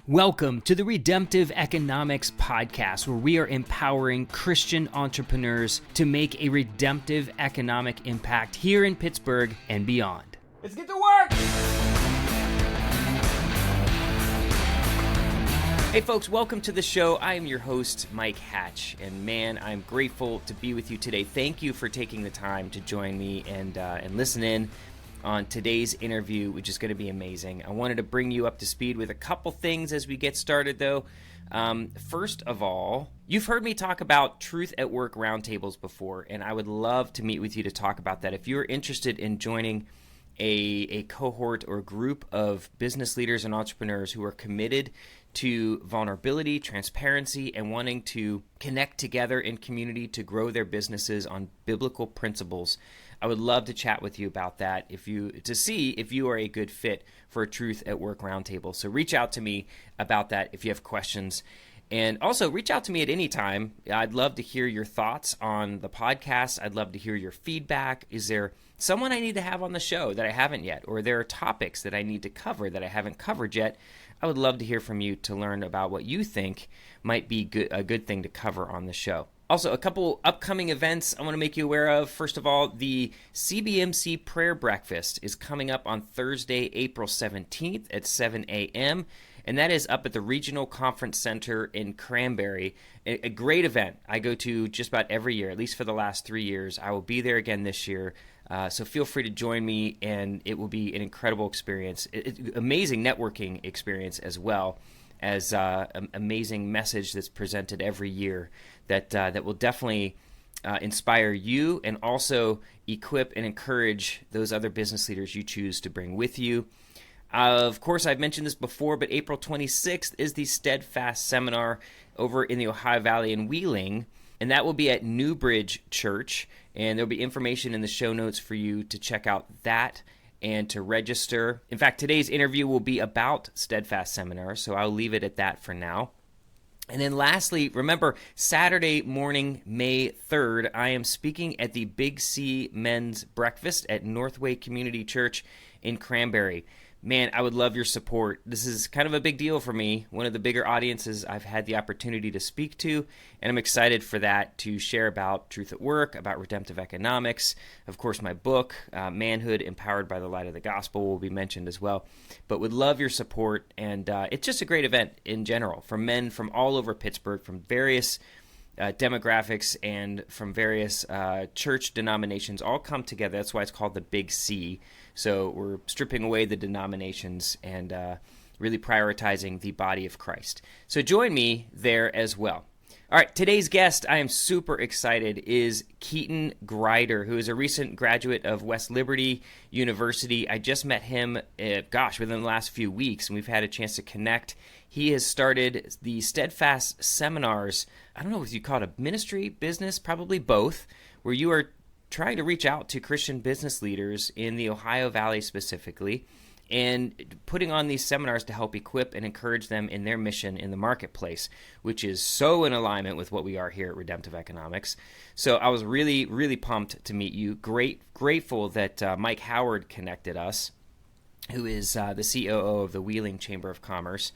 Welcome to the Redemptive Economics Podcast, where we are empowering Christian entrepreneurs to make a redemptive economic impact here in Pittsburgh and beyond. Let's get to work! Hey folks, welcome to the show. I am your host, Mike Hatch, and man, I'm grateful to be with you today. Thank you for taking the time to join me and listen in on today's interview, which is going to be amazing. I wanted to bring you up to speed with a couple things as we get started, though. First of all, you've heard me talk about Truth at Work roundtables before, and I would love to meet with you to talk about that. If you're interested in joining a cohort or group of business leaders and entrepreneurs who are committed to vulnerability, transparency, and wanting to connect together in community to grow their businesses on biblical principles, I would love to chat with you about that to see if you are a good fit for a Truth at Work roundtable. So reach out to me about that if you have questions. And also reach out to me at any time. I'd love to hear your thoughts on the podcast. I'd love to hear your feedback. Is there someone I need to have on the show that I haven't yet? Or there are topics that I need to cover that I haven't covered yet? I would love to hear from you to learn about what you think might be a good thing to cover on the show. Also, a couple upcoming events I want to make you aware of. First of all, the CBMC Prayer Breakfast is coming up on Thursday, April 17th at 7 a.m., and that is up at the Regional Conference Center in Cranberry. A great event I go to just about every year, at least for the last 3 years. I will be there again this year, so feel free to join me, and it will be an incredible experience, amazing networking experience as well as an amazing message that's presented every year that will definitely inspire you and also equip and encourage those other business leaders you choose to bring with you. Of course, I've mentioned this before, but April 26th is the Steadfast Seminar over in the Ohio Valley in Wheeling, and that will be at Newbridge Church, and there'll be information in the show notes for you to check out that and to register. In fact, today's interview will be about Steadfast Seminar, so I'll leave it at that for now. And then lastly, remember, Saturday morning, May 3rd, I am speaking at the Big C Men's Breakfast at Northway Community Church in Cranberry. Man, I would love your support. This is kind of a big deal for me, one of the bigger audiences I've had the opportunity to speak to, and I'm excited for that, to share about Truth at Work, about redemptive economics. Of course, my book, Manhood Empowered by the Light of the Gospel, will be mentioned as well. But would love your support, and it's just a great event in general for men from all over Pittsburgh, from various demographics and from various church denominations all come together. That's why it's called the Big C. So we're stripping away the denominations and really prioritizing the body of Christ. So join me there as well. All right, today's guest, I am super excited, is Keaton Grider, who is a recent graduate of West Liberty University. I just met him, within the last few weeks, and we've had a chance to connect. He has started the Steadfast Seminars. I don't know if you call it a ministry, business, probably both, where you are trying to reach out to Christian business leaders in the Ohio Valley specifically, and putting on these seminars to help equip and encourage them in their mission in the marketplace, which is so in alignment with what we are here at Redemptive Economics. So I was really, really pumped to meet you. Grateful that Mike Howard connected us, who is the COO of the Wheeling Chamber of Commerce.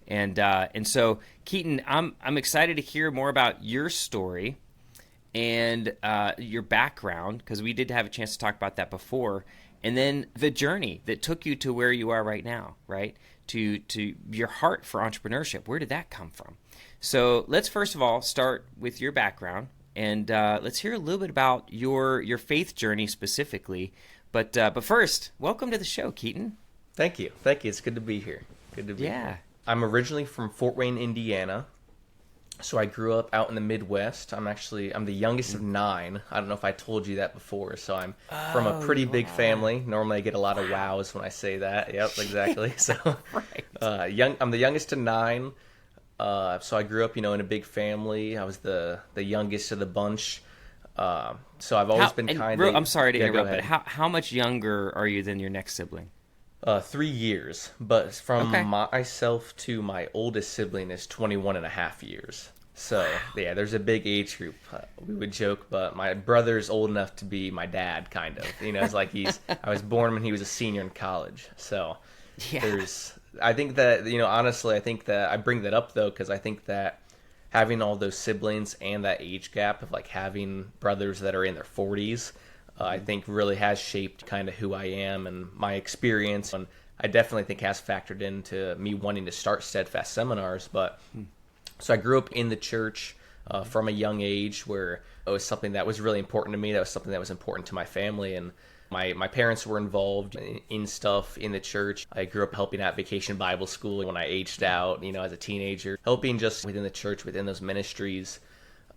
And so, Keaton, I'm excited to hear more about your story and your background, because we did have a chance to talk about that before, and then the journey that took you to where you are right now, right? To your heart for entrepreneurship. Where did that come from? So let's first of all start with your background, and let's hear a little bit about your faith journey specifically. But first, welcome to the show, Keaton. Thank you. It's good to be here. Here. I'm originally from Fort Wayne, Indiana. So I grew up out in the Midwest. I'm the youngest of 9. I don't know if I told you that before. So I'm from a pretty big family. Normally I get a lot of wows when I say that. Yep, exactly. So Right. I'm the youngest of 9. So I grew up, in a big family. I was the youngest of the bunch. So I've always been kind of... I'm sorry to interrupt, but how much younger are you than your next sibling? 3 years, but from myself to my oldest sibling is 21 and a half years. So, yeah, there's a big age group. We would joke, but my brother's old enough to be my dad, kind of. It's like I was born when he was a senior in college. So, I think that, honestly, I think that I bring that up though because I think that having all those siblings and that age gap of like having brothers that are in their 40s, I think really has shaped kind of who I am and my experience. And I definitely think has factored into me wanting to start Steadfast seminars. But so I grew up in the church from a young age where it was something that was really important to me. That was something that was important to my family. And my parents were involved in stuff in the church. I grew up helping at Vacation Bible School when I aged out, as a teenager, helping just within the church, within those ministries.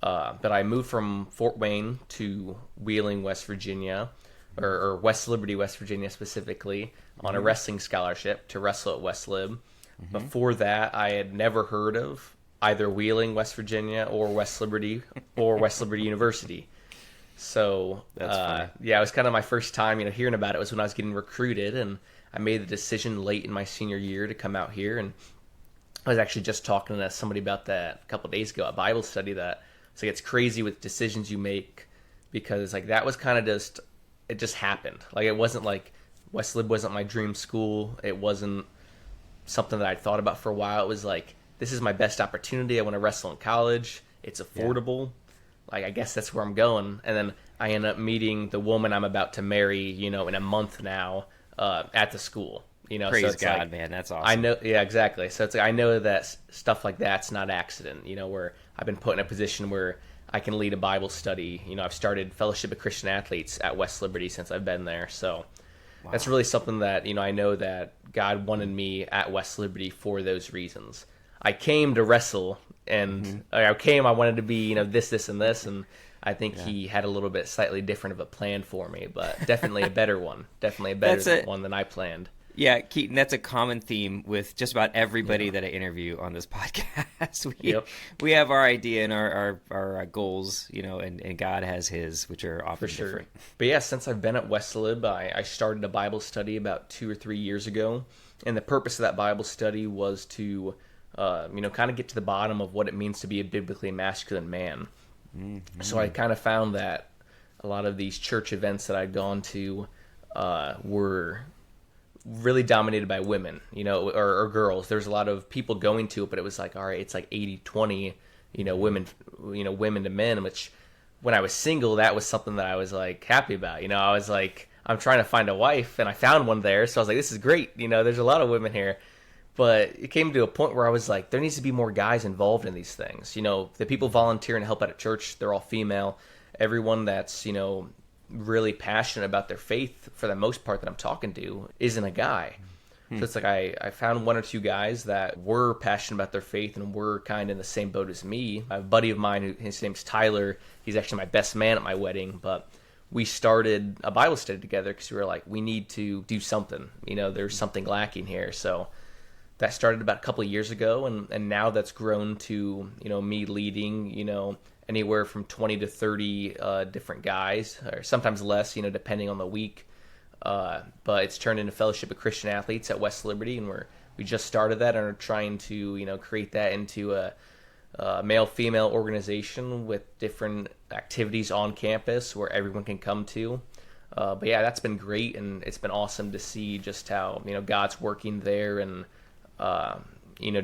But I moved from Fort Wayne to Wheeling, West Virginia, or West Liberty, West Virginia specifically, on a wrestling scholarship to wrestle at West Lib. Before that, I had never heard of either Wheeling, West Virginia, or West Liberty, or West Liberty University. So, yeah, it was kind of my first time, hearing about it was when I was getting recruited, and I made the decision late in my senior year to come out here. And I was actually just talking to somebody about that a couple of days ago at Bible study, that it's like it's crazy with decisions you make, because like that was kind of it just happened. Like it wasn't like West Lib wasn't my dream school. It wasn't something that I'd thought about for a while. It was like, this is my best opportunity. I want to wrestle in college. It's affordable. Yeah. Like, I guess that's where I'm going. And then I end up meeting the woman I'm about to marry, in a month now, at the school. Praise so it's God, like, man, that's awesome. I know, yeah, exactly. So it's like, I know that stuff like that's not accident. Where I've been put in a position where I can lead a Bible study. I've started Fellowship of Christian Athletes at West Liberty since I've been there. So that's really something that I know that God wanted me at West Liberty for those reasons. I came to wrestle. And I wanted to be, this, and this. And I think he had a little bit slightly different of a plan for me, but definitely a better one. Definitely a better one than I planned. Yeah, Keaton, that's a common theme with just about everybody that I interview on this podcast. We have our idea and our goals, and God has his, which are often different. But yeah, since I've been at West Lib, I started a Bible study about 2 or 3 years ago. And the purpose of that Bible study was to kind of get to the bottom of what it means to be a biblically masculine man. So I kind of found that a lot of these church events that I'd gone to were really dominated by women, or girls. There's a lot of people going to it, but it was like, all right, it's like 80-20, women, women to men, which when I was single, that was something that I was like happy about. I was like, I'm trying to find a wife, and I found one there. So I was like, this is great. There's a lot of women here. But it came to a point where I was like, there needs to be more guys involved in these things. The people volunteering to help out at church, they're all female. Everyone that's, really passionate about their faith, for the most part that I'm talking to, isn't a guy. So it's like I found 1 or 2 guys that were passionate about their faith and were kind of in the same boat as me. A buddy of mine, his name's Tyler, he's actually my best man at my wedding, but we started a Bible study together because we were like, we need to do something. There's something lacking here. So that started about a couple of years ago, and now that's grown to, me leading, anywhere from 20 to 30 different guys, or sometimes less, depending on the week. But it's turned into Fellowship of Christian Athletes at West Liberty, and we just started that and are trying to, create that into a male-female organization with different activities on campus where everyone can come to. But yeah, that's been great, and it's been awesome to see just how, God's working there, and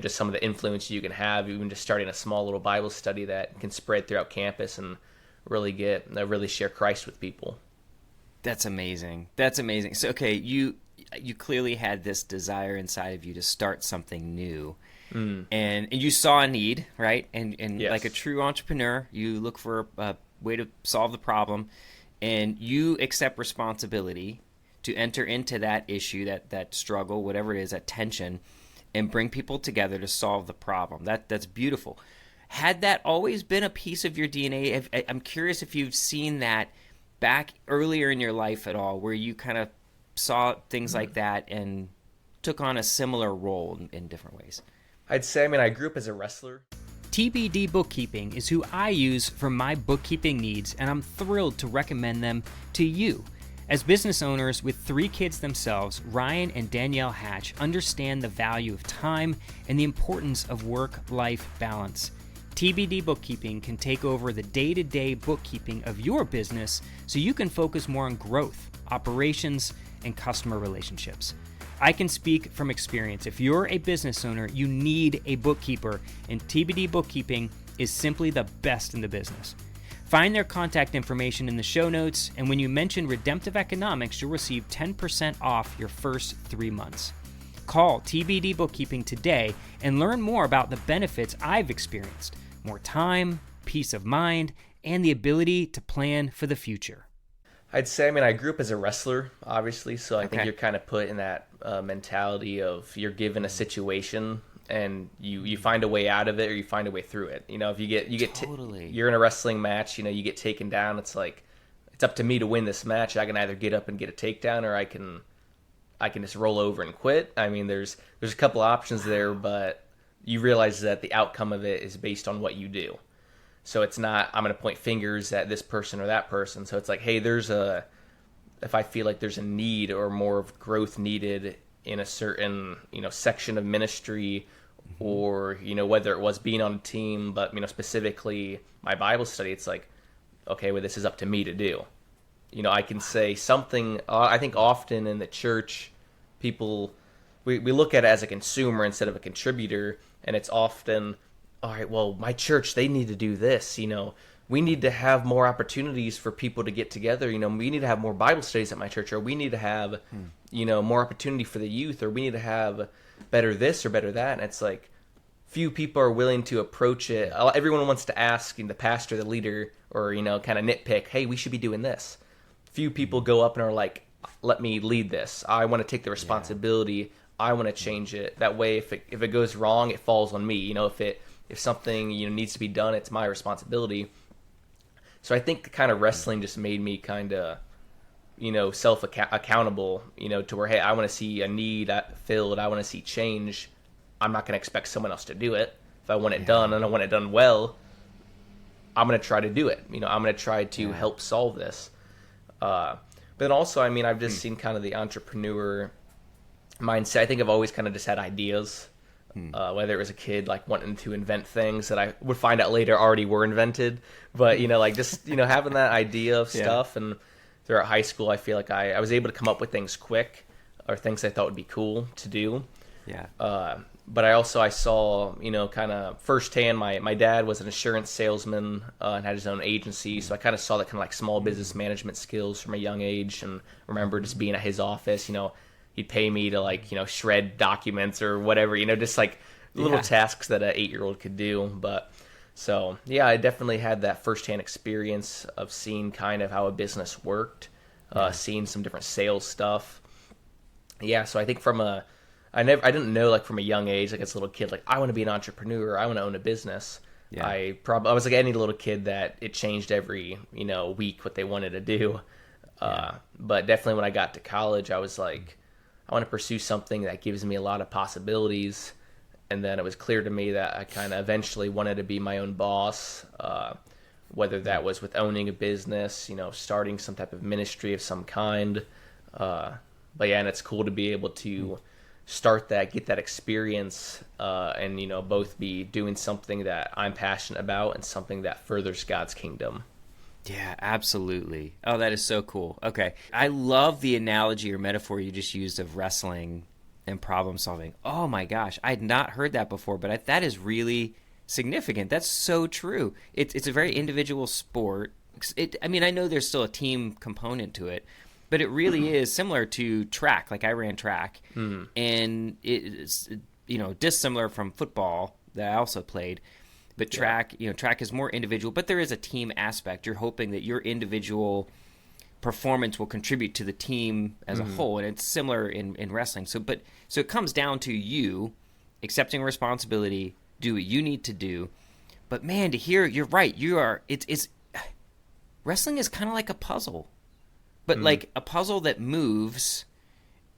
just some of the influence you can have, even just starting a small little Bible study that can spread throughout campus and really share Christ with people. That's amazing. That's amazing. So, okay, you clearly had this desire inside of you to start something new, and you saw a need, right? And yes. Like a true entrepreneur, you look for a way to solve the problem, and you accept responsibility to enter into that issue, that struggle, whatever it is, that tension, and bring people together to solve the problem. That's beautiful. Had that always been a piece of your DNA? I'm curious if you've seen that back earlier in your life at all, where you kind of saw things like that and took on a similar role in different ways. I'd say, I grew up as a wrestler. TBD Bookkeeping is who I use for my bookkeeping needs, and I'm thrilled to recommend them to you. As business owners with 3 kids themselves, Ryan and Danielle Hatch understand the value of time and the importance of work-life balance. TBD Bookkeeping can take over the day-to-day bookkeeping of your business so you can focus more on growth, operations, and customer relationships. I can speak from experience. If you're a business owner, you need a bookkeeper, and TBD Bookkeeping is simply the best in the business. Find their contact information in the show notes, and when you mention Redemptive Economics, you'll receive 10% off your first 3 months. Call TBD Bookkeeping today and learn more about the benefits I've experienced. More time, peace of mind, and the ability to plan for the future. I'd say, I grew up as a wrestler, obviously, so I think you're kind of put in that mentality of you're given a situation and you find a way out of it or you find a way through it. If you get Totally. You're in a wrestling match, you get taken down. It's like it's up to me to win this match. I can either get up and get a takedown, or I can just roll over and quit. There's a couple options there, but you realize that the outcome of it is based on what you do. So it's not I'm going to point fingers at this person or that person. So it's like, hey, if I feel like there's a need or more of growth needed in a certain section of ministry, or whether it was being on a team, but specifically my Bible study, it's like, okay, well, this is up to me to do. I can say something. I think often in the church, people we look at it as a consumer instead of a contributor, and it's often, all right, well, my church, they need to do this. We need to have more opportunities for people to get together. We need to have more Bible studies at my church, or we need to have more opportunity for the youth, or we need to have better this or better that. And it's like few people are willing to approach it. Everyone wants to ask the pastor, the leader, or kind of nitpick, hey, we should be doing this. Few people go up and are like, let me lead this. I want to take the responsibility. I want to change it. That way, if it goes wrong, it falls on me. If something needs to be done, it's my responsibility. So I think kind of wrestling just made me kind of self-accountable, to where, hey, I want to see a need filled. I want to see change. I'm not going to expect someone else to do it. If I want it done and I want it done well, I'm going to try to do it. I'm going to try to help solve this. But then also, I've just seen kind of the entrepreneur mindset. I think I've always kind of just had ideas, whether it was a kid like wanting to invent things that I would find out later already were invented. But, having that idea of stuff. And throughout high school, I feel like I was able to come up with things quick, or things I thought would be cool to do. Yeah. But I saw, kind of firsthand, my dad was an insurance salesman and had his own agency. So I kind of saw that kind of like small business management skills from a young age, and remember just being at his office, he'd pay me to shred documents or whatever, just like little tasks that an 8-year-old could do. But so, yeah, I definitely had that firsthand experience of seeing kind of how a business worked, seeing some different sales stuff. Yeah. So I think I didn't know from a young age, as a little kid, I want to be an entrepreneur. I want to own a business. Yeah. I was like any little kid that it changed every, week what they wanted to do. But definitely when I got to college, I was like, I want to pursue something that gives me a lot of possibilities. And then it was clear to me that I kind of eventually wanted to be my own boss, whether that was with owning a business, starting some type of ministry of some kind. But yeah, and it's cool to be able to start that, get that experience, and both be doing something that I'm passionate about and something that furthers God's kingdom. Yeah, absolutely. Oh, that is so cool. Okay. I love the analogy or metaphor you just used of wrestling and problem solving. Oh my gosh, I had not heard that before, but that is really significant. That's so true. It's a very individual sport. I know there's still a team component to it, but it really is similar to track. I ran track, and it's dissimilar from football that I also played. But track is more individual, but there is a team aspect. You're hoping that your individual performance will contribute to the team as a whole, and it's similar in wrestling. So it comes down to you accepting responsibility, do what you need to do. But man, to hear, you're right. It's wrestling is kind of like a puzzle, but like a puzzle that moves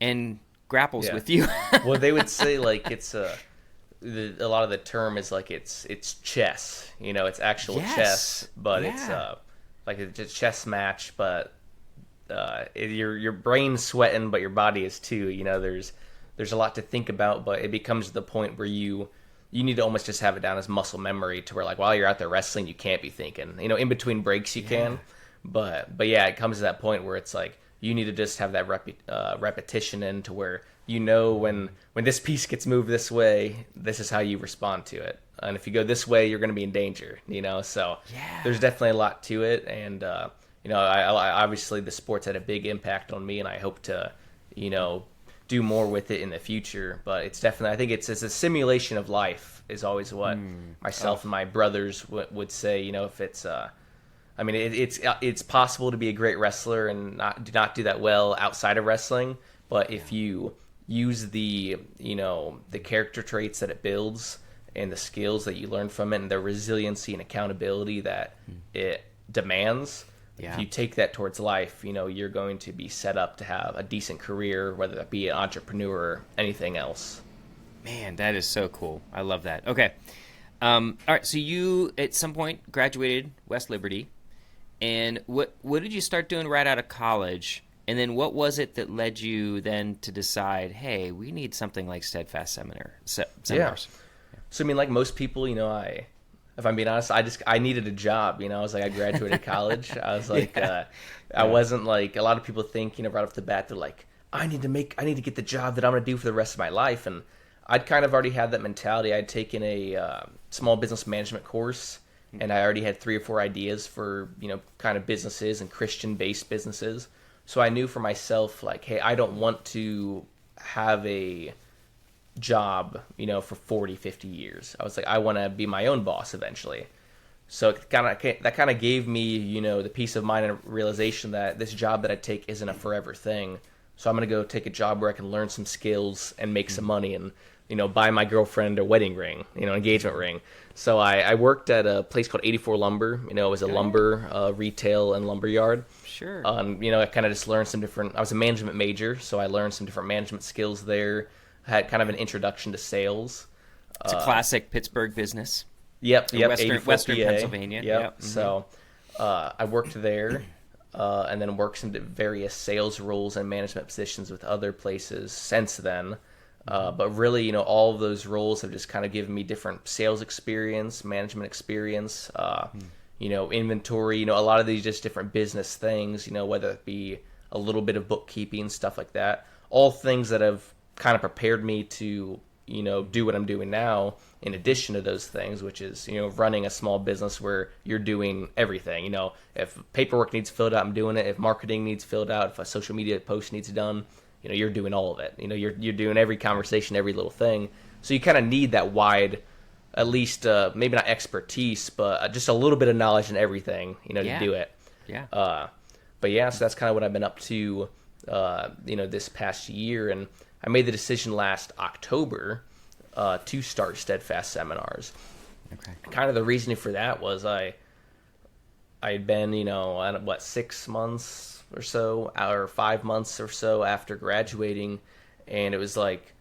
and grapples with you. Well, they would say it's a lot of the term is it's chess. It's actual chess, but it's it's a chess match. But your brain's sweating, but your body is too. There's a lot to think about, but it becomes to the point where you need to almost just have it down as muscle memory, to where while you're out there wrestling, you can't be thinking. In between breaks you can, but yeah, it comes to that point where it's you need to just have that repetition in, to where when this piece gets moved this way, this is how you respond to it. And if you go this way, you're going to be in danger, So there's definitely a lot to it. And, I obviously the sports had a big impact on me, and I hope to, do more with it in the future. But it's definitely, I think it's a simulation of life is always what myself and my brothers would say, if it's, it's possible to be a great wrestler and not do that well outside of wrestling. But if you use the character traits that it builds and the skills that you learn from it and the resiliency and accountability that it demands, if you take that towards life, you're going to be set up to have a decent career, whether that be an entrepreneur or anything else. Man, that is so cool. I love that. Okay. All right. So you, at some point, graduated West Liberty. And what did you start doing right out of college? And then what was it that led you then to decide, hey, we need something like Steadfast Seminars? Yeah. So, like most people, if I'm being honest, I needed a job. I was like, I graduated college. I was like, I wasn't like, a lot of people think, right off the bat, they're like, I need to get the job that I'm going to do for the rest of my life. And I'd kind of already had that mentality. I'd taken a small business management course, and I already had 3 or 4 ideas for, kind of businesses and Christian-based businesses. So I knew for myself, like, hey, I don't want to have a job, for 40, 50 years. I was like, I want to be my own boss eventually. So that kind of gave me, the peace of mind and realization that this job that I take isn't a forever thing. So I'm going to go take a job where I can learn some skills and make some money and, buy my girlfriend a wedding ring, engagement ring. So I worked at a place called 84 Lumber. It was a lumber retail and lumber yard. Sure. I kind of just learned some different. I was a management major, so I learned some different management skills there. Had kind of an introduction to sales. It's a classic Pittsburgh business. Yep. Western PA. Pennsylvania. Yep. Mm-hmm. So I worked there, and then worked some various sales roles and management positions with other places since then. But really, all of those roles have just kind of given me different sales experience, management experience, inventory, a lot of these just different business things, whether it be a little bit of bookkeeping, stuff like that. All things that have kind of prepared me to, do what I'm doing now in addition to those things, which is, running a small business where you're doing everything. If paperwork needs filled out, I'm doing it. If marketing needs filled out, if a social media post needs done, you're doing all of it. You're doing every conversation, every little thing. So you kind of need that wide, at least maybe not expertise, but just a little bit of knowledge in everything, to do it. Yeah. But yeah, so that's kind of what I've been up to, this past year. And I made the decision last October to start Steadfast Seminars. Okay. Kind of the reasoning for that was I had been, 6 months or so, or 5 months or so after graduating, and it was like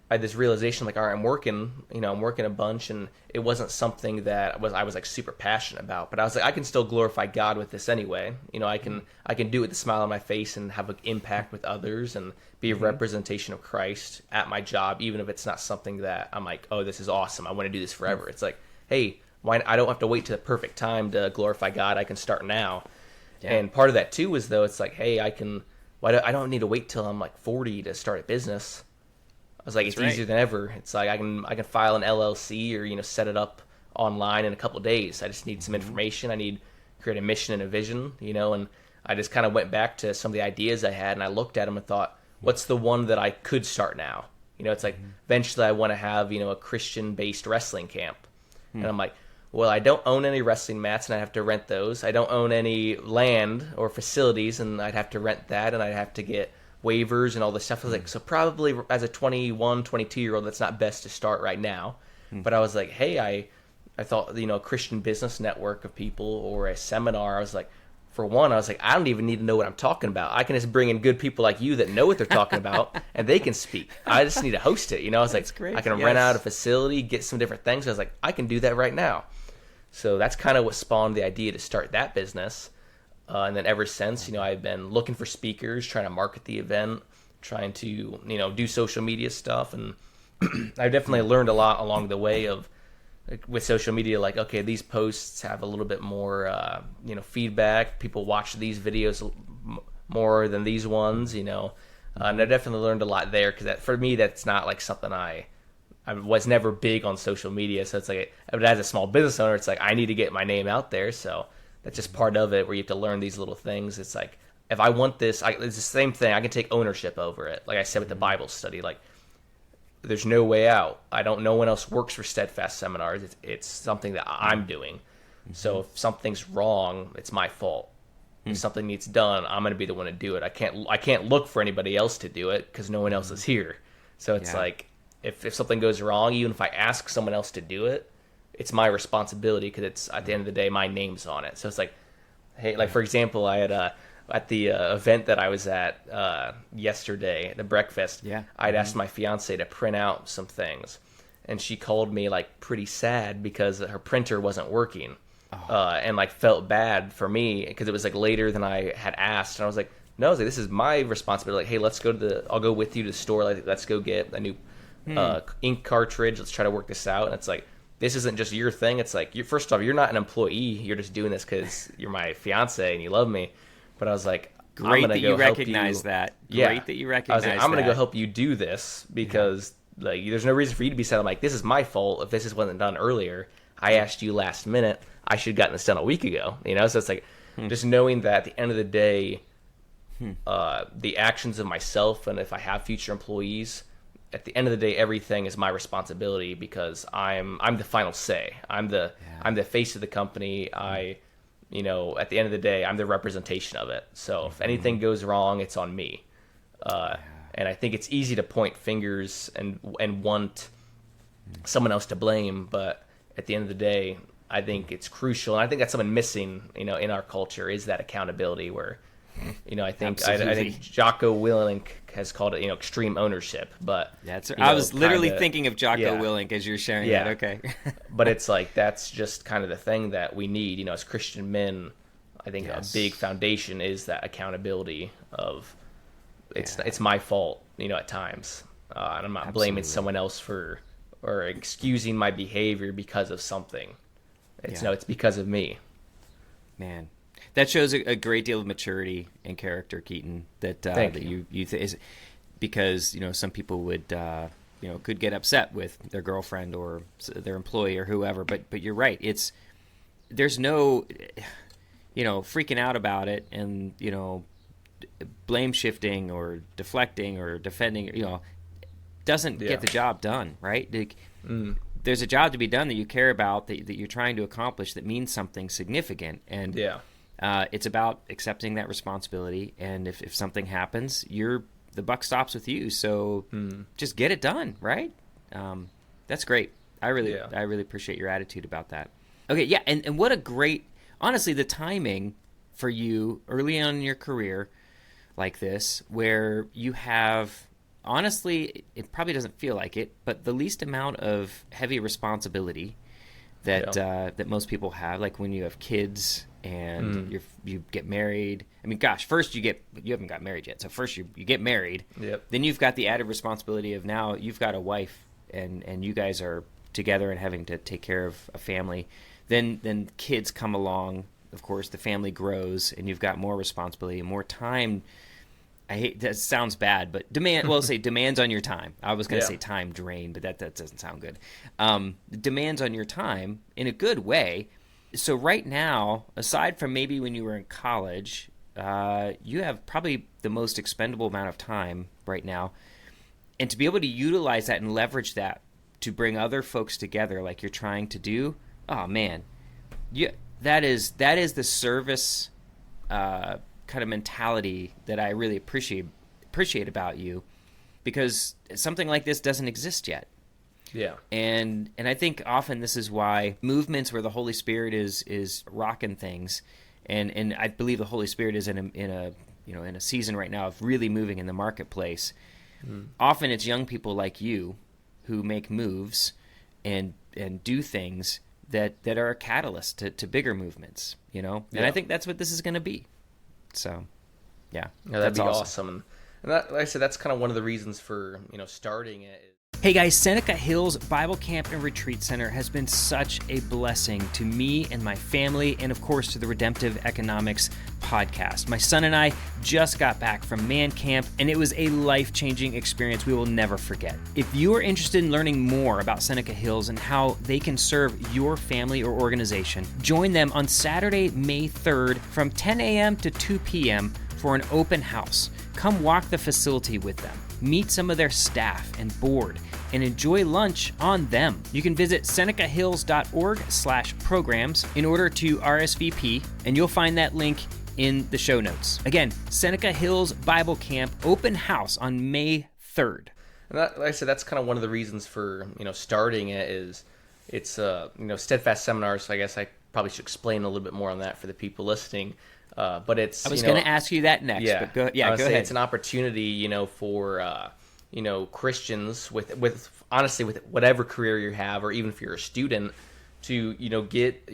I had this realization, like, all right, I'm working a bunch, and it wasn't something that I was like super passionate about, but I was like, I can still glorify God with this anyway. I can do it with a smile on my face and have an impact with others and be a representation of Christ at my job, even if it's not something that I'm like, oh, this is awesome, I want to do this forever. It's like, hey, I don't have to wait to the perfect time to glorify God. I can start now. Yeah. And part of that too is, though, it's like, hey, I don't need to wait till I'm like 40 to start a business. I was like, it's easier than ever. It's like I can file an LLC or set it up online in a couple of days. I just need some information. I need to create a mission and a vision, and I just kind of went back to some of the ideas I had, and I looked at them and thought, what's the one that I could start now? It's like eventually I want to have a Christian-based wrestling camp, and I'm like, well, I don't own any wrestling mats, and I have to rent those. I don't own any land or facilities, and I'd have to rent that, and I'd have to get waivers and all this stuff. I was like, so probably as a 21, 22-year-old, that's not best to start right now. But I was like, hey, I thought, a Christian business network of people or a seminar, I was like, for one, I was like, I don't even need to know what I'm talking about. I can just bring in good people like you that know what they're talking about, and they can speak. I just need to host it. I was like, I can rent out a facility, get some different things. I was like, I can do that right now. So that's kind of what spawned the idea to start that business. And then ever since, I've been looking for speakers, trying to market the event, trying to, do social media stuff. And I've definitely learned a lot along the way of, with social media, like, okay, these posts have a little bit more, feedback. People watch these videos more than these ones, And I definitely learned a lot there because for me, that's not like something I was never big on social media. So it's like, but as a small business owner, it's like I need to get my name out there. So that's just part of it where you have to learn these little things. It's like, if I want this, it's the same thing. I can take ownership over it. Like I said with the Bible study, like there's no way out. No one else works for Steadfast Seminars. It's something that I'm doing. So if something's wrong, it's my fault. If something needs done, I'm going to be the one to do it. I can't look for anybody else to do it because no one else is here. So it's like if something goes wrong, even if I ask someone else to do it, it's my responsibility because it's at the end of the day my name's on it. So it's like, hey, like for example, I had at the event that I was at yesterday, the breakfast. I'd asked my fiance to print out some things, and she called me like pretty sad because her printer wasn't working. And like felt bad for me because it was like later than I had asked, and I was like, no, this is my responsibility. Like, hey, let's go I'll go with you to the store. Like, let's go get a new ink cartridge. Let's try to work this out. And it's like, this isn't just your thing. It's like, first off, you're not an employee. You're just doing this because you're my fiance and you love me. But I was like, great that you recognize that. Great that you recognize that. I was like, I'm going to go help you do this because like there's no reason for you to be sad. I'm like, this is my fault if this wasn't done earlier. I asked you last minute. I should have gotten this done a week ago, So it's like just knowing that at the end of the day, the actions of myself and if I have future employees, at the end of the day, everything is my responsibility because I'm the final say. I'm the face of the company. At the end of the day, I'm the representation of it. So if anything goes wrong, it's on me. And I think it's easy to point fingers and want someone else to blame, but at the end of the day, I think it's crucial, and I think that's something missing, in our culture is that accountability. Where, I think Jocko Willink has called it, extreme ownership. But I was literally thinking of Jocko Willink as you're sharing that. Okay, but it's like that's just kind of the thing that we need, as Christian men. I think a big foundation is that accountability of it's my fault, at times, and I'm not blaming someone else for or excusing my behavior because of something. It's because of me. Man, that shows a great deal of maturity and character, Keaton. That you because some people would could get upset with their girlfriend or their employee or whoever. But you're right. There's no freaking out about it and blame shifting or deflecting or defending. Doesn't get the job done, right? There's a job to be done that you care about, that you're trying to accomplish, that means something significant. And it's about accepting that responsibility. And if something happens, the buck stops with you. So just get it done, right? That's great. I really appreciate your attitude about that. Okay, yeah, and what a great, honestly, the timing for you early on in your career like this, where you have, honestly, it probably doesn't feel like it, but the least amount of heavy responsibility that that most people have, like when you have kids and you get married. I mean, gosh, first you haven't got married yet, so first you get married. Then you've got the added responsibility of now you've got a wife and you guys are together and having to take care of a family. Then kids come along. Of course, the family grows and you've got more responsibility and more time. I hate that, sounds bad, but demands on your time. I was going to say time drain, but that doesn't sound good. Demands on your time in a good way. So right now, aside from maybe when you were in college, you have probably the most expendable amount of time right now. And to be able to utilize that and leverage that to bring other folks together like you're trying to do, oh man, that is the service kind of mentality that I really appreciate about you, because something like this doesn't exist yet. And I think often this is why movements where the Holy Spirit is rocking things, and I believe the Holy Spirit is in a season right now of really moving in the marketplace. Often it's young people like you who make moves and do things that are a catalyst to bigger movements, And I think that's what this is going to be. So, that'd be awesome. And that, like I said, that's kind of one of the reasons for starting it. Hey guys, Seneca Hills Bible Camp and Retreat Center has been such a blessing to me and my family, and of course to the Redemptive Economics podcast. My son and I just got back from man camp, and it was a life-changing experience we will never forget. If you are interested in learning more about Seneca Hills and how they can serve your family or organization, join them on Saturday, May 3rd from 10 a.m. to 2 p.m. for an open house. Come walk the facility with them, meet some of their staff and board, and enjoy lunch on them. You can visit senecahills.org/programs in order to RSVP, and you'll find that link in the show notes. Again, Seneca Hills Bible Camp open house on May 3rd. And that, like I said, that's kind of one of the reasons for, starting it is it's, Steadfast Seminars. So I guess I probably should explain a little bit more on that for the people listening. But it's, I was going to ask you that next, but go ahead. It's an opportunity, for, Christians with honestly, with whatever career you have, or even if you're a student, to, get,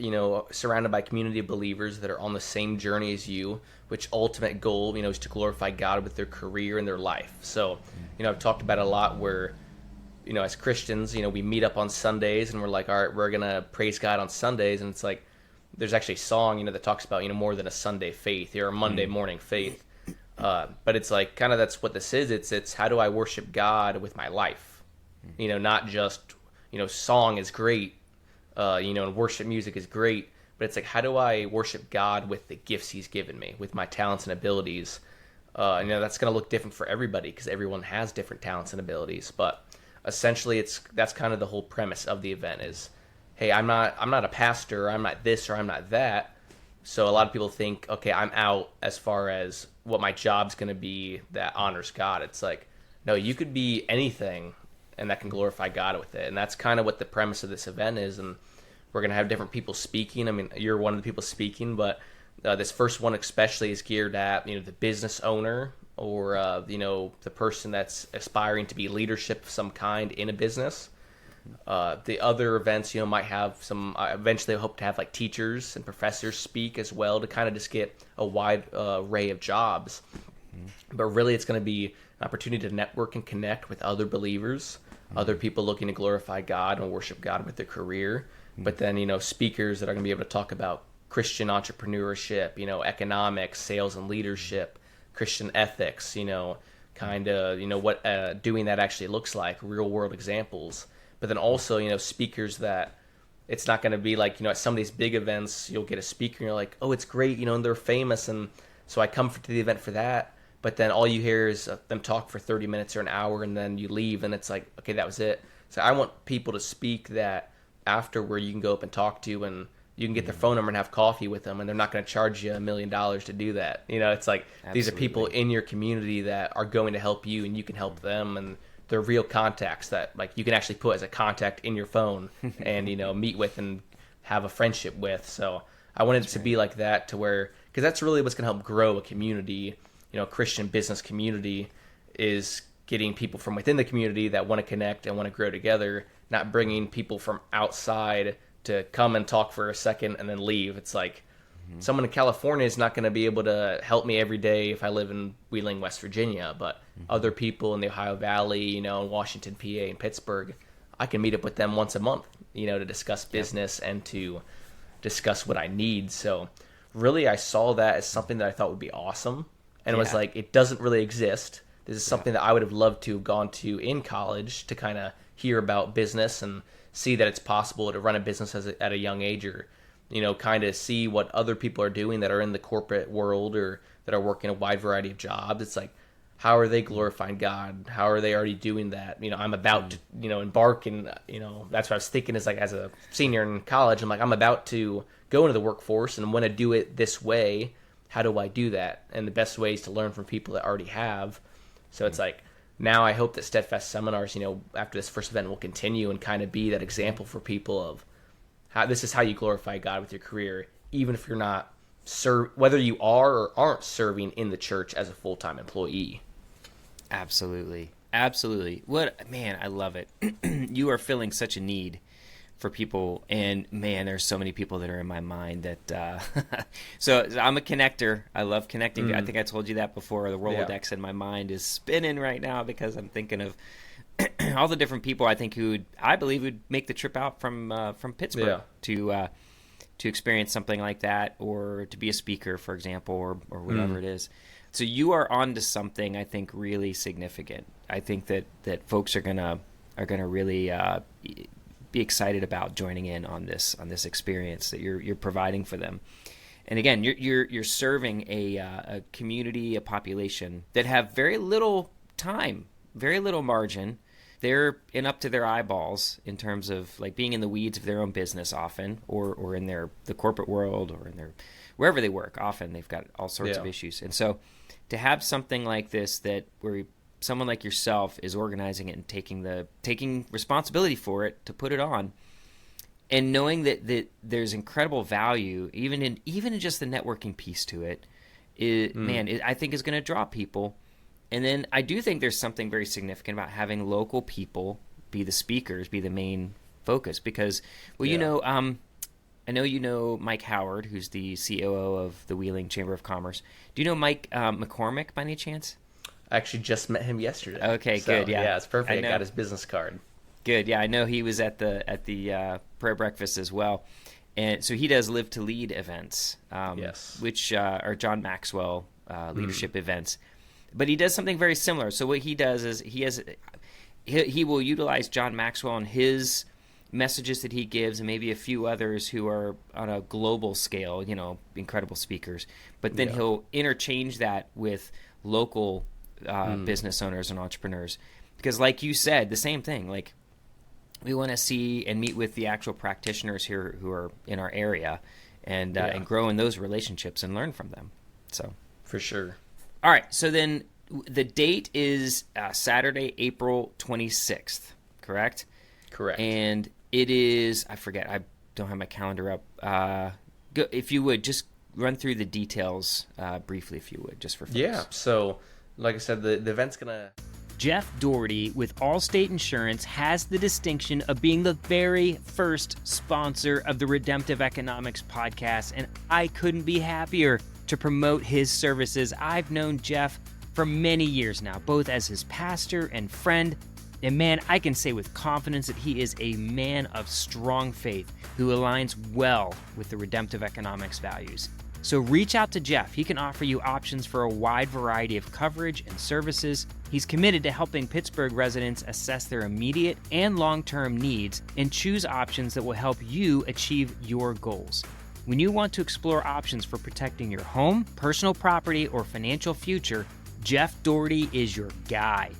surrounded by a community of believers that are on the same journey as you, which ultimate goal, is to glorify God with their career and their life. So, I've talked about it a lot where, as Christians, we meet up on Sundays and we're like, all right, we're going to praise God on Sundays. And it's like, there's actually a song, that talks about, more than a Sunday faith or a Monday morning faith. But it's like, kind of that's what this is. It's how do I worship God with my life? Not just, song is great, and worship music is great, but it's like, how do I worship God with the gifts he's given me, with my talents and abilities? That's going to look different for everybody because everyone has different talents and abilities. But essentially, that's kind of the whole premise of the event is, hey, I'm not a pastor, I'm not this or I'm not that. So a lot of people think, okay, I'm out as far as what my job's going to be that honors God. It's like, no, you could be anything and that can glorify God with it. And that's kind of what the premise of this event is. And we're going to have different people speaking. I mean, you're one of the people speaking, but this first one especially is geared at, the business owner or, the person that's aspiring to be leadership of some kind in a business. The other events, might have some, eventually I hope to have like teachers and professors speak as well to kind of just get a wide array of jobs. But really it's going to be an opportunity to network and connect with other believers, other people looking to glorify God and worship God with their career. But then, speakers that are going to be able to talk about Christian entrepreneurship, economics, sales and leadership, Christian ethics, kind of, what doing that actually looks like, real world examples. But then also, speakers that it's not going to be like, at some of these big events, you'll get a speaker and you're like, oh, it's great, and they're famous. And so I come to the event for that. But then all you hear is them talk for 30 minutes or an hour and then you leave and it's like, okay, that was it. So I want people to speak that after where you can go up and talk to and you can get their phone number and have coffee with them and they're not going to charge you $1 million to do that. It's like, Absolutely. These are people in your community that are going to help you and you can help them, and they're real contacts that like you can actually put as a contact in your phone and meet with and have a friendship with. So I wanted it to be like that, to where, because that's really what's going to help grow a community, a Christian business community, is getting people from within the community that want to connect and want to grow together, not bringing people from outside to come and talk for a second and then leave. It's like someone in California is not going to be able to help me every day if I live in Wheeling, West Virginia, but other people in the Ohio Valley, in Washington, PA, and Pittsburgh, I can meet up with them once a month, to discuss business and to discuss what I need. So really I saw that as something that I thought would be awesome. And it was like, it doesn't really exist. This is something that I would have loved to have gone to in college to kind of hear about business and see that it's possible to run a business at a young age, or, kind of see what other people are doing that are in the corporate world or that are working a wide variety of jobs. It's like, how are they glorifying God? How are they already doing that? I'm about to, embark, and, that's what I was thinking is like, as a senior in college, I'm like, I'm about to go into the workforce and want to do it this way. How do I do that? And the best way is to learn from people that already have. So it's like, now I hope that Steadfast Seminars, after this first event, will continue and kind of be that example for people of how this is how you glorify God with your career, even if you're not whether you are or aren't serving in the church as a full-time employee. Absolutely. What, man, I love it. You are filling such a need for people, and man, there's so many people that are in my mind that so I'm a connector. I love connecting. I think I told you that before. The Rolodex in my mind is spinning right now because I'm thinking of all the different people I think I believe would make the trip out from Pittsburgh to to experience something like that, or to be a speaker, for example, or whatever it is. So you are onto something, I think, really significant. I think that folks are gonna really be excited about joining in on this experience that you're providing for them. And again, you're serving a community, a population that have very little time, very little margin. They're in up to their eyeballs in terms of like being in the weeds of their own business often, or in the corporate world, or in wherever they work. Often they've got all sorts of issues. And so to have something like this where someone like yourself is organizing it and taking responsibility for it to put it on, and knowing that there's incredible value even in just the networking piece to it, I think is going to draw people. And then I do think there's something very significant about having local people be the speakers, be the main focus. Because, I know you know Mike Howard, who's the COO of the Wheeling Chamber of Commerce. Do you know Mike McCormick by any chance? I actually just met him yesterday. Okay, good. Yeah, it's perfect. I got his business card. Good. Yeah, I know he was at the prayer breakfast as well. And so he does Live to Lead events, which are John Maxwell leadership events. But he does something very similar. So what he does is he will utilize John Maxwell and his messages that he gives, and maybe a few others who are on a global scale, incredible speakers. But then he'll interchange that with local business owners and entrepreneurs. Because like you said, the same thing. Like, we want to see and meet with the actual practitioners here who are in our area, and grow in those relationships and learn from them. So for sure. All right, so then the date is Saturday, April 26th, correct? Correct. And it is, I forget, I don't have my calendar up. If you would, just run through the details briefly, if you would, just for folks. Yeah, so like I said, the event's going to... Jeff Doherty with Allstate Insurance has the distinction of being the very first sponsor of the Redemptive Economics podcast, and I couldn't be happier to promote his services. I've known Jeff for many years now, both as his pastor and friend. And man, I can say with confidence that he is a man of strong faith who aligns well with the Redemptive Economics values. So reach out to Jeff. He can offer you options for a wide variety of coverage and services. He's committed to helping Pittsburgh residents assess their immediate and long-term needs and choose options that will help you achieve your goals. When you want to explore options for protecting your home, personal property, or financial future, Jeff Doherty is your guy.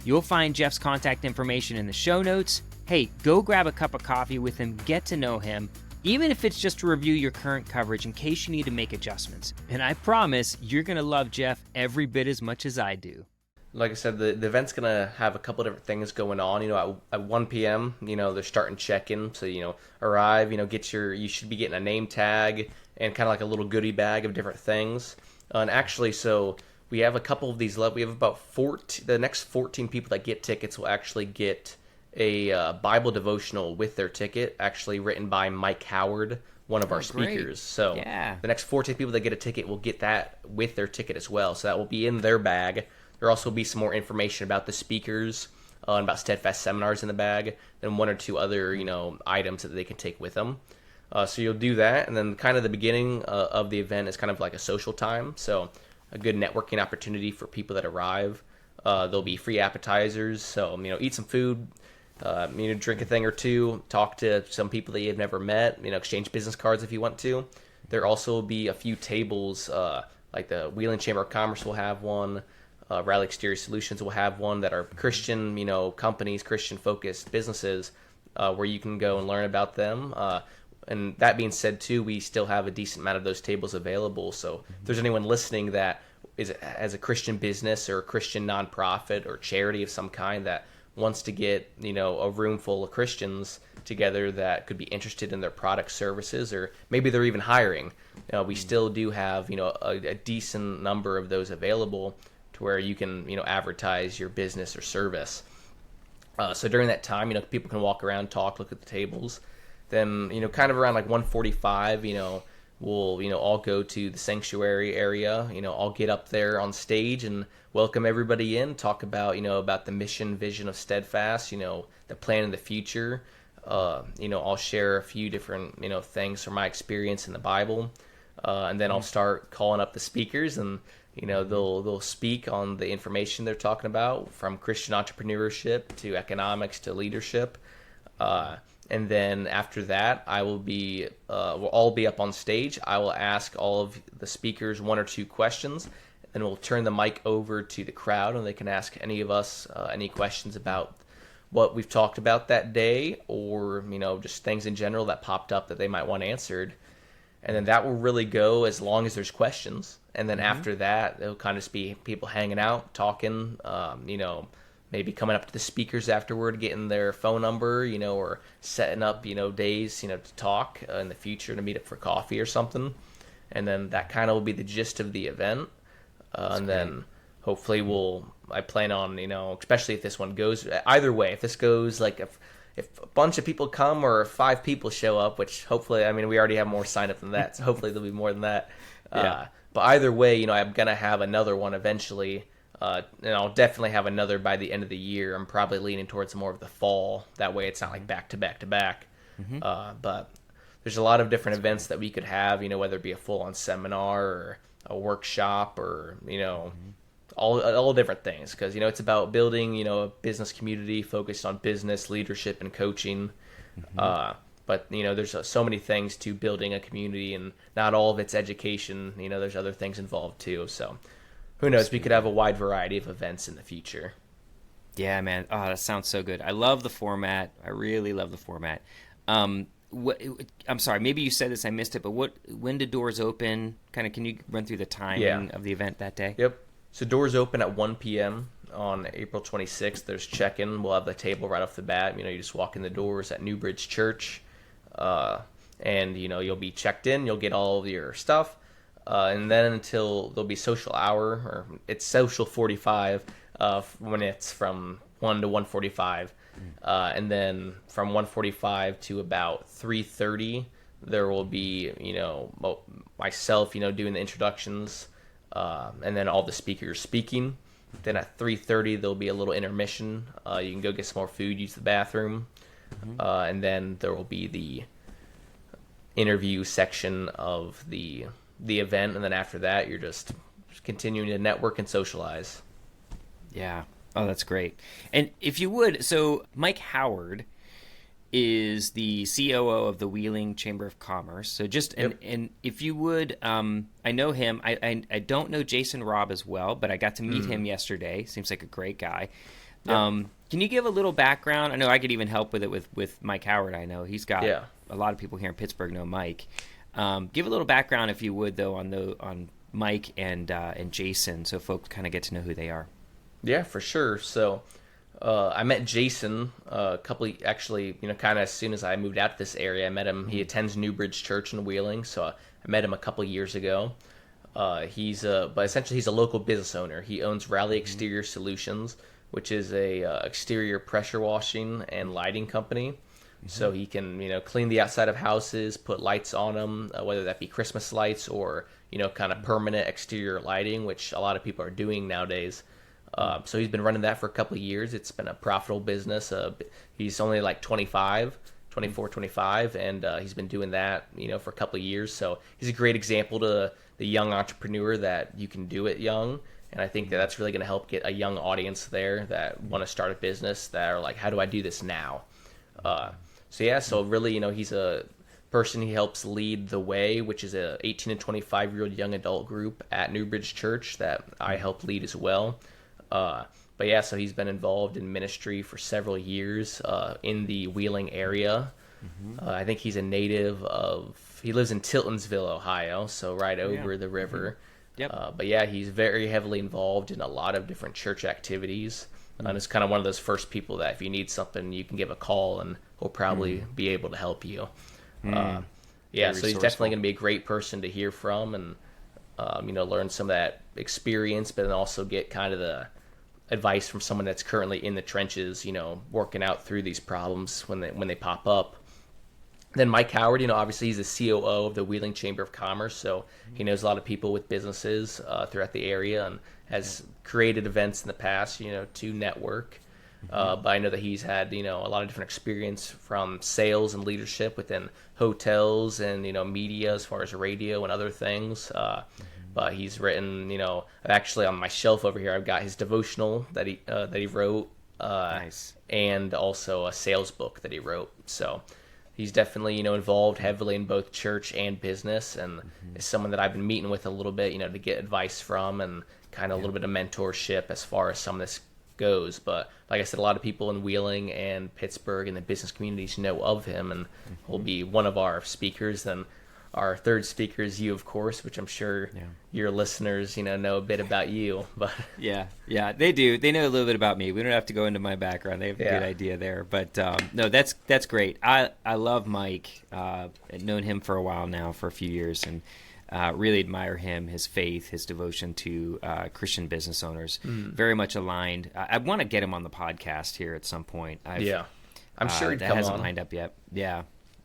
You'll find Jeff's contact information in the show notes. Hey, go grab a cup of coffee with him, get to know him, even if it's just to review your current coverage in case you need to make adjustments. And I promise you're going to love Jeff every bit as much as I do. Like I said, the event's going to have a couple different things going on. At 1 p.m., they're starting check-in. So, arrive, you should be getting a name tag and kind of like a little goodie bag of different things. And actually, so we have a couple of these left. We have about the next 14 people that get tickets will actually get a Bible devotional with their ticket, actually written by Mike Howard, one of our speakers. Great. So the next 14 people that get a ticket will get that with their ticket as well. So that will be in their bag. There will also be some more information about the speakers and about Steadfast seminars in the bag, and one or two other items that they can take with them. So you'll do that, and then kind of the beginning of the event is kind of like a social time. So a good networking opportunity for people that arrive. There'll be free appetizers, so eat some food. Drink a thing or two, talk to some people that you've never met, exchange business cards if you want to. There also will be a few tables, like the Wheeling Chamber of Commerce will have one, Rally Exterior Solutions will have one, that are Christian, companies, Christian-focused businesses, where you can go and learn about them. And that being said, too, we still have a decent amount of those tables available. So if there's anyone listening that has a Christian business or a Christian nonprofit or charity of some kind that wants to get a room full of Christians together that could be interested in their product, services, or maybe they're even hiring, we still do have a decent number of those available to where you can advertise your business or service. So during that time, people can walk around, talk, look at the tables. Then kind of around like 1:45, we'll all go to the sanctuary area. I'll get up there on stage and welcome everybody in, talk about about the mission, vision of Steadfast, the plan in the future. I'll share a few different, things from my experience in the Bible. And then I'll start calling up the speakers, and, they'll speak on the information they're talking about, from Christian entrepreneurship to economics to leadership. And then after that, we'll all be up on stage. I will ask all of the speakers one or two questions, and we'll turn the mic over to the crowd, and they can ask any of us any questions about what we've talked about that day, or, just things in general that popped up that they might want answered. And then that will really go as long as there's questions. And then after that, it'll kind of just be people hanging out, talking, maybe coming up to the speakers afterward, getting their phone number, or setting up, days, to talk in the future, to meet up for coffee or something. And then that kind of will be the gist of the event. And then hopefully I plan on, especially if this one goes, either way, if this goes, like if a bunch of people come or 5 people show up, which hopefully, we already have more sign up than that, so hopefully there'll be more than that. Yeah. But either way, I'm going to have another one eventually. And I'll definitely have another by the end of the year. I'm probably leaning towards more of the fall. That way it's not like back to back to back. But there's a lot of different events that we could have, whether it be a full-on seminar or a workshop or, all different things. Because, it's about building, a business community focused on business, leadership, and coaching. But, there's so many things to building a community, and not all of it's education. There's other things involved too. So who knows? We could have a wide variety of events in the future. Yeah, man. Oh, that sounds so good. I love the format. I really love the format. I'm sorry, maybe you said this, I missed it, but when do doors open? Can you run through the timing of the event that day? Yep. So doors open at 1 p.m. on April 26th. There's check-in. We'll have the table right off the bat. You just walk in the doors at Newbridge Church, and, you'll be checked in. You'll get all of your stuff. And then until there'll be social hour, or it's social 45, when it's from 1 to 1:45. And then from 1:45 to about 3:30, there will be, myself, doing the introductions, and then all the speakers speaking. Then at 3:30, there'll be a little intermission. You can go get some more food, use the bathroom. And then there will be the interview section of the event. And then after that, you're just continuing to network and socialize. Yeah. Oh, that's great. And if you would, so Mike Howard is the COO of the Wheeling Chamber of Commerce. So just, and if you would, I know him. I don't know Jason Robb as well, but I got to meet him yesterday. Seems like a great guy. Yep. Can you give a little background? I know I could even help with it with Mike Howard. I know he's got a lot of people here in Pittsburgh know Mike. Give a little background, if you would, though, on Mike and Jason, so folks kind of get to know who they are. Yeah, for sure. So I met Jason actually, kind of as soon as I moved out to this area. I met him. He attends Newbridge Church in Wheeling, so I met him a couple years ago. But essentially he's a local business owner. He owns Rally Exterior Solutions, which is a exterior pressure washing and lighting company. So he can, clean the outside of houses, put lights on them, whether that be Christmas lights or, kind of permanent exterior lighting, which a lot of people are doing nowadays. So he's been running that for a couple of years. It's been a profitable business. He's only like 24, 25, and he's been doing that, for a couple of years. So he's a great example to the young entrepreneur that you can do it young. And I think that's really going to help get a young audience there that want to start a business, that are like, how do I do this now? So really, he's a person. He helps lead The Way, which is a 18 to 25-year-old young adult group at Newbridge Church that I help lead as well. So he's been involved in ministry for several years in the Wheeling area. I think he's a native he lives in Tiltonsville, Ohio, so right over the river. Yep. He's very heavily involved in a lot of different church activities. And it's kind of one of those first people that if you need something, you can give a call and he'll probably be able to help you. So he's definitely going to be a great person to hear from and, learn some of that experience, but then also get kind of the advice from someone that's currently in the trenches, working out through these problems when they pop up. Then Mike Howard, obviously he's the COO of the Wheeling Chamber of Commerce, so he knows a lot of people with businesses throughout the area and has created events in the past, to network. But I know that he's had, a lot of different experience from sales and leadership within hotels and, media as far as radio and other things. But he's written, actually on my shelf over here, I've got his devotional that he wrote. Nice. And also a sales book that he wrote. So he's definitely, involved heavily in both church and business, and is someone that I've been meeting with a little bit, to get advice from and kind of a little bit of mentorship as far as some of this goes. But like I said, a lot of people in Wheeling and Pittsburgh and the business communities know of him, and will be one of our speakers. And our third speaker is you, of course, which I'm sure your listeners, know a bit about you. But yeah, they do. They know a little bit about me. We don't have to go into my background. They have a good idea there. But no, that's great. I love Mike. I've known him for a while now, for a few years, and really admire him, his faith, his devotion to Christian business owners. Very much aligned. I want to get him on the podcast here at some point. I'm sure he'd that come hasn't on. lined up yet.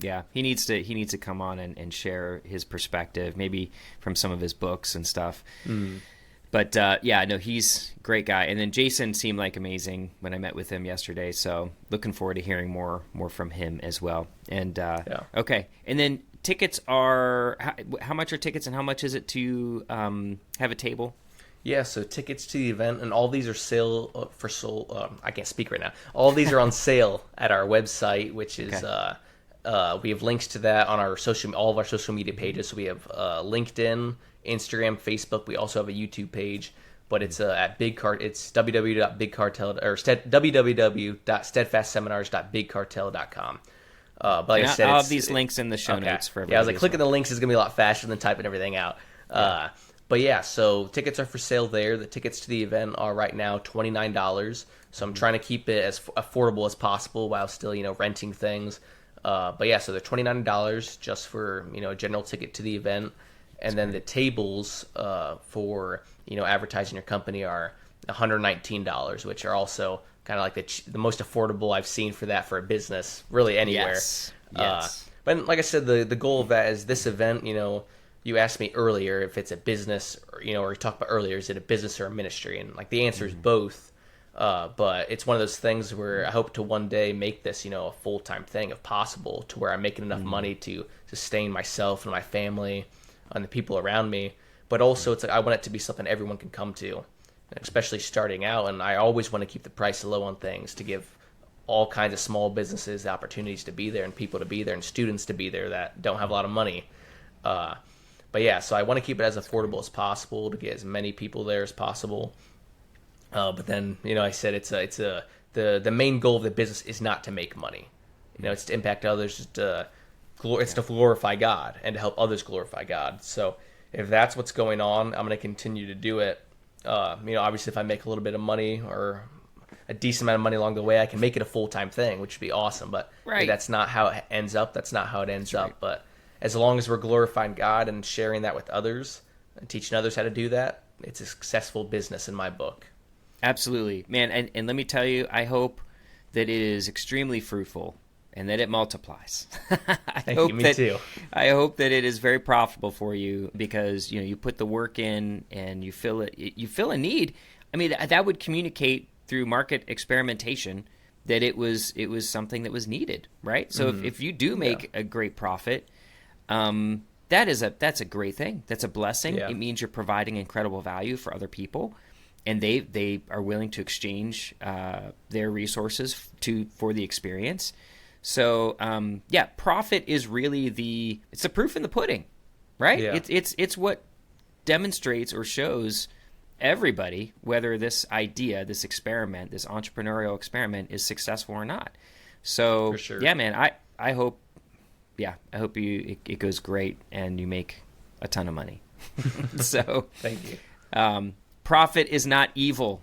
Yeah, he needs to come on and share his perspective, maybe from some of his books and stuff. But no, he's a great guy. And then Jason seemed like amazing when I met with him yesterday. So looking forward to hearing more from him as well. And okay, and then tickets are how much are tickets, and how much is it to have a table? Yeah, so tickets to the event, and all these are I can't speak right now. All these are on sale at our website, which is. Okay. We have links to that on all of our social media pages. So we have LinkedIn, Instagram, Facebook. We also have a YouTube page, but it's at it's www.bigcartel or www.steadfastseminars.bigcartel.com. But like I said, I'll have these links in the show notes for everybody. Yeah, I was like, clicking the links is gonna be a lot faster than typing everything out. But yeah, so tickets are for sale there. The tickets to the event are right now $29. So I'm trying to keep it as affordable as possible while still, renting things. But yeah, so they're $29 just for, a general ticket to the event. And then the tables for, advertising your company are $119, which are also kind of like the most affordable I've seen for that for a business, really anywhere. Yes. But like I said, the goal of that is this event, you asked me earlier if it's a business, or you talked about earlier, is it a business or a ministry? And like the answer is both. But it's one of those things where I hope to one day make this, a full-time thing if possible, to where I'm making enough money to sustain myself and my family and the people around me. But also it's like I want it to be something everyone can come to, especially starting out. And I always want to keep the price low on things to give all kinds of small businesses the opportunities to be there and people to be there and students to be there that don't have a lot of money. But yeah, so I want to keep it as affordable as possible to get as many people there as possible. But then, I said the main goal of the business is not to make money. It's to impact others, to glorify God and to help others glorify God. So if that's what's going on, I'm going to continue to do it. Obviously if I make a little bit of money or a decent amount of money along the way, I can make it a full-time thing, which would be awesome. But if that's not how it ends up. That's not how it ends up. But as long as we're glorifying God and sharing that with others and teaching others how to do that, it's a successful business in my book. Absolutely, man. And let me tell you, I hope that it is extremely fruitful and that it multiplies. Me too. I hope that it is very profitable for you because, you put the work in and you fill a need. I mean, that would communicate through market experimentation that it was something that was needed, right? So if you do make a great profit, that's a great thing. That's a blessing. Yeah. It means you're providing incredible value for other people. And they are willing to exchange their resources for the experience. So profit is really it's the proof in the pudding, right? Yeah. It's what demonstrates or shows everybody whether this idea, this experiment, this entrepreneurial experiment is successful or not. So for sure. Yeah, man, I hope it goes great and you make a ton of money. So thank you. Profit is not evil.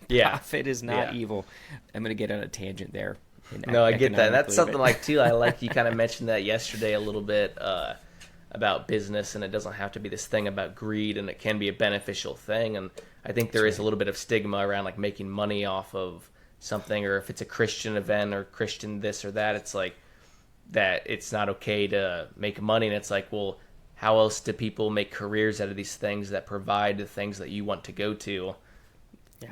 Yeah. Profit is not evil. I'm going to get on a tangent there. No, I get that. That's something too. I like you kind of mentioned that yesterday a little bit about business, and it doesn't have to be this thing about greed, and it can be a beneficial thing. And I think there is a little bit of stigma around like making money off of something, or if it's a Christian event or Christian this or that, it's like that it's not okay to make money. And it's like, well, how else do people make careers out of these things that provide the things that you want to go to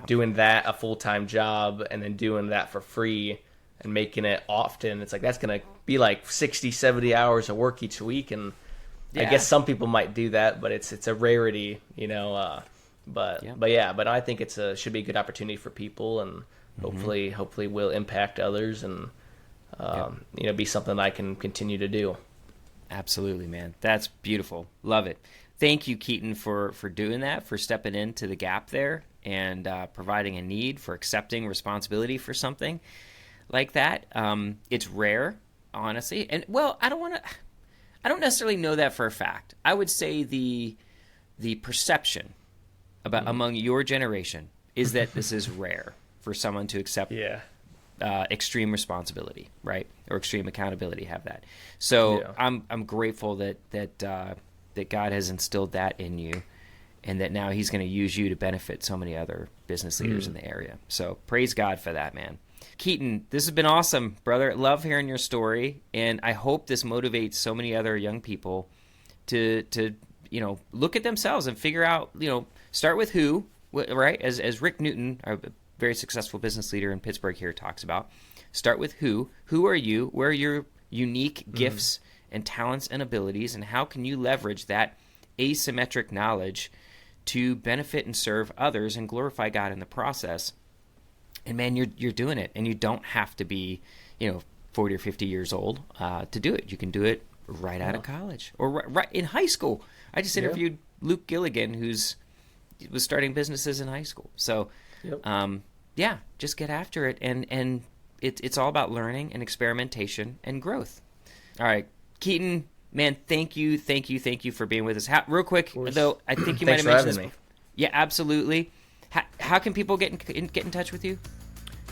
doing that a full-time job and then doing that for free and making it often, it's like that's going to be like 60, 70 hours of work each week. And I guess some people might do that, but it's a rarity, but I think should be a good opportunity for people, and hopefully will impact others, and be something I can continue to do. Absolutely, man. That's beautiful. Love it. Thank you, Keaton, for doing that, for stepping into the gap there and providing a need, for accepting responsibility for something like that. It's rare, honestly. And, well, I don't necessarily know that for a fact. I would say the perception about among your generation is that this is rare for someone to accept extreme responsibility, right? Or extreme accountability, have that. So I'm grateful that God has instilled that in you, and that now he's going to use you to benefit so many other business leaders in the area. So praise God for that, man. Keaton, this has been awesome, brother. Love hearing your story, and I hope this motivates so many other young people to look at themselves and figure out, start with who, right? As Rick Newton, a very successful business leader in Pittsburgh here, talks about, start with who. Who are you? Where are your unique gifts and talents and abilities, and how can you leverage that asymmetric knowledge to benefit and serve others and glorify God in the process? And man, you're doing it, and you don't have to be, 40 or 50 years old to do it. You can do it right out of college or right in high school. I just interviewed Luke Gilligan, was starting businesses in high school. So, just get after it, and it's all about learning and experimentation and growth. All right, Keaton, man, thank you for being with us. Real quick, though, I think you might have mentioned this. Me. Yeah, absolutely. How can people get in touch with you?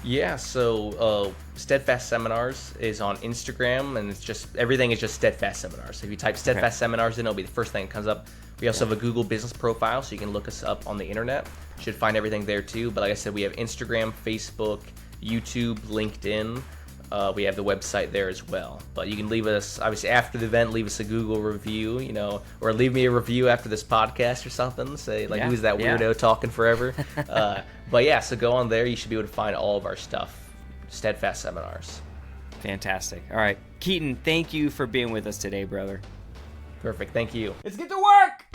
Yeah, so Steadfast Seminars is on Instagram, and everything is just Steadfast Seminars. So if you type Steadfast Seminars in, it'll be the first thing that comes up. We also have a Google business profile, so you can look us up on the internet. You should find everything there too. But like I said, we have Instagram, Facebook, YouTube, LinkedIn. We have the website there as well. But you can leave us, obviously after the event, leave us a Google review, or leave me a review after this podcast or something. Say, who's that weirdo talking forever? So go on there. You should be able to find all of our stuff. Steadfast Seminars. Fantastic. All right. Keaton, thank you for being with us today, brother. Perfect. Thank you. Let's get to work!